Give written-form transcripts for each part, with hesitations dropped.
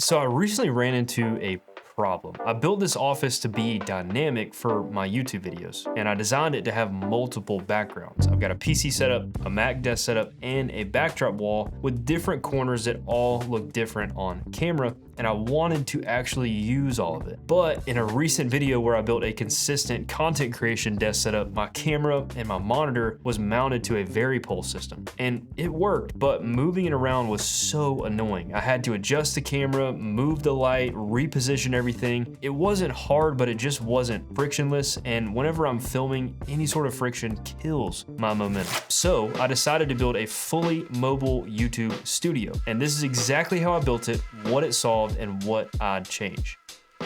So I recently ran into a problem. I built this office to be dynamic for my YouTube videos, and I designed it to have multiple backgrounds. I've got a PC setup, a Mac desk setup, and a backdrop wall with different corners that all look different on camera, and I wanted to actually use all of it. But in a recent video where I built a consistent content creation desk setup, my camera and my monitor was mounted to a varipole system, and it worked, but moving it around was so annoying. I had to adjust the camera, move the light, reposition everything. It wasn't hard, but it just wasn't frictionless, and whenever I'm filming, any sort of friction kills my momentum. So I decided to build a fully mobile YouTube studio, and this is exactly how I built it, what it solved, and what I'd change.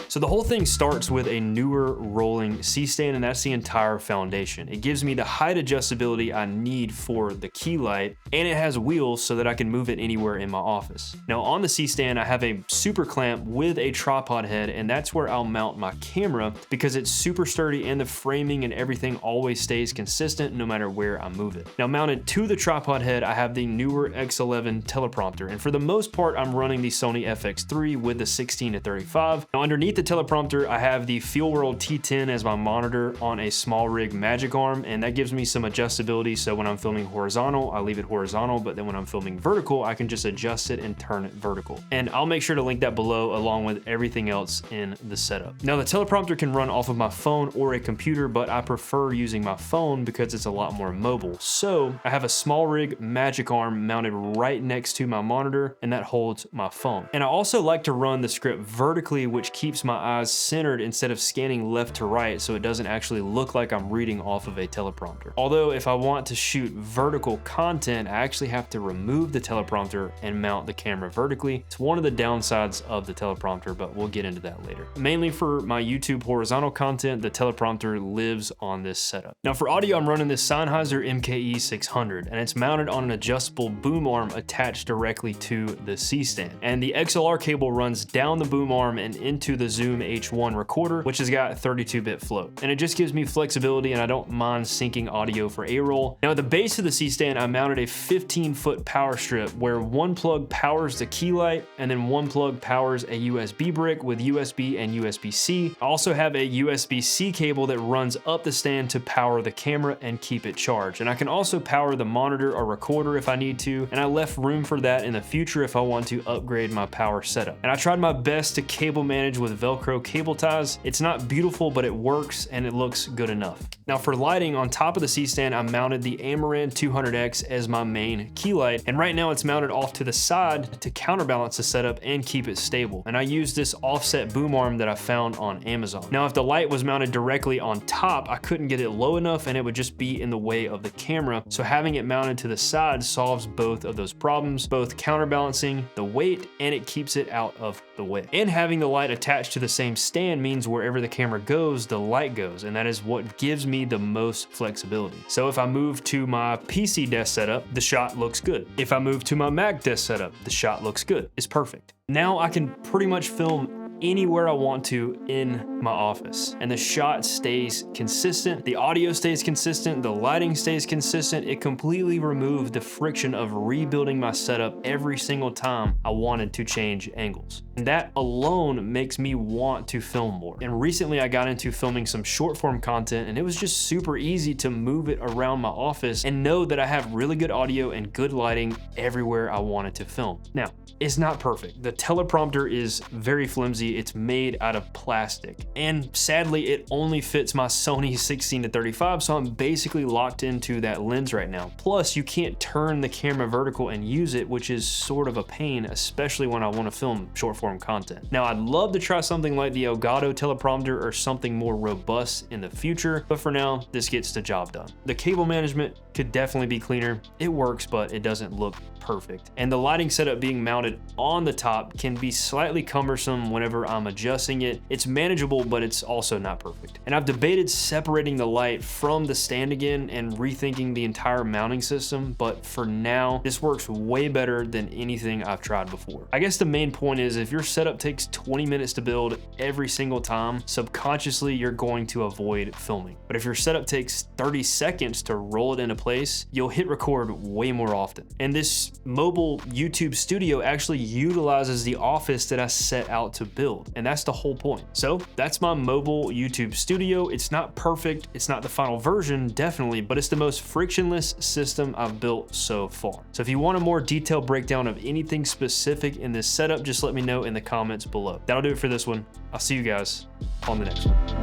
So the whole thing starts with a newer rolling C-stand, and that's the entire foundation. It gives me the height adjustability I need for the key light, and it has wheels so that I can move it anywhere in my office. Now on the C-stand, I have a super clamp with a tripod head, and that's where I'll mount my camera because it's super sturdy and the framing and everything always stays consistent no matter where I move it. Now mounted to the tripod head, I have the newer X11 teleprompter, and for the most part, I'm running the Sony FX3 with the 16-35. Now underneath the teleprompter, I have the FeelWorld T10 as my monitor on a small rig magic arm, and that gives me some adjustability. So when I'm filming horizontal, I leave it horizontal, but then when I'm filming vertical, I can just adjust it and turn it vertical. And I'll make sure to link that below along with everything else in the setup. Now the teleprompter can run off of my phone or a computer, but I prefer using my phone because it's a lot more mobile. So I have a small rig magic arm mounted right next to my monitor, and that holds my phone. And I also like to run the script vertically, which keeps my eyes centered instead of scanning left to right, so it doesn't actually look like I'm reading off of a teleprompter. Although if I want to shoot vertical content, I actually have to remove the teleprompter and mount the camera vertically. It's one of the downsides of the teleprompter, but we'll get into that later. Mainly for my YouTube horizontal content, the teleprompter lives on this setup. Now for audio, I'm running this Sennheiser MKE 600, and it's mounted on an adjustable boom arm attached directly to the C-stand. And the XLR cable runs down the boom arm and into the Zoom H1 recorder, which has got 32-bit float. And it just gives me flexibility, and I don't mind syncing audio for A-roll. Now at the base of the C-stand, I mounted a 15-foot power strip where one plug powers the key light, and then one plug powers a USB brick with USB and USB-C. I also have a USB-C cable that runs up the stand to power the camera and keep it charged. And I can also power the monitor or recorder if I need to, and I left room for that in the future if I want to upgrade my power setup. And I tried my best to cable manage with Velcro cable ties. It's not beautiful, but it works and it looks good enough. Now for lighting, on top of the C-stand, I mounted the Amaran 200X as my main key light, and right now it's mounted off to the side to counterbalance the setup and keep it stable. And I use this offset boom arm that I found on Amazon. Now if the light was mounted directly on top, I couldn't get it low enough and it would just be in the way of the camera. So having it mounted to the side solves both of those problems, both counterbalancing the weight and it keeps it out of the way. And having the light attached to the same stand means wherever the camera goes, the light goes, and that is what gives me the most flexibility. So if I move to my PC desk setup, the shot looks good. If I move to my Mac desk setup, the shot looks good. It's perfect. Now I can pretty much film anywhere I want to in my office, and the shot stays consistent, the audio stays consistent, the lighting stays consistent. It completely removed the friction of rebuilding my setup every single time I wanted to change angles. And that alone makes me want to film more. And recently I got into filming some short form content, and it was just super easy to move it around my office and know that I have really good audio and good lighting everywhere I wanted to film. Now, it's not perfect. The teleprompter is very flimsy. It's made out of plastic, and sadly it only fits my Sony 16-35, so I'm basically locked into that lens right now. Plus you can't turn the camera vertical and use it, which is sort of a pain, especially when I want to film short form content. Now I'd love to try something like the Elgato teleprompter or something more robust in the future, but for now this gets the job done. The cable management could definitely be cleaner. It works, but it doesn't look perfect. And the lighting setup being mounted on the top can be slightly cumbersome whenever I'm adjusting it. It's manageable, but it's also not perfect. And I've debated separating the light from the stand again and rethinking the entire mounting system, but for now, this works way better than anything I've tried before. I guess the main point is if your setup takes 20 minutes to build every single time, subconsciously you're going to avoid filming. But if your setup takes 30 seconds to roll it into place, you'll hit record way more often. And this mobile YouTube studio actually utilizes the office that I set out to build. And that's the whole point. So that's my mobile YouTube studio. It's not perfect. It's not the final version, definitely, but it's the most frictionless system I've built so far. So if you want a more detailed breakdown of anything specific in this setup, just let me know in the comments below. That'll do it for this one. I'll see you guys on the next one.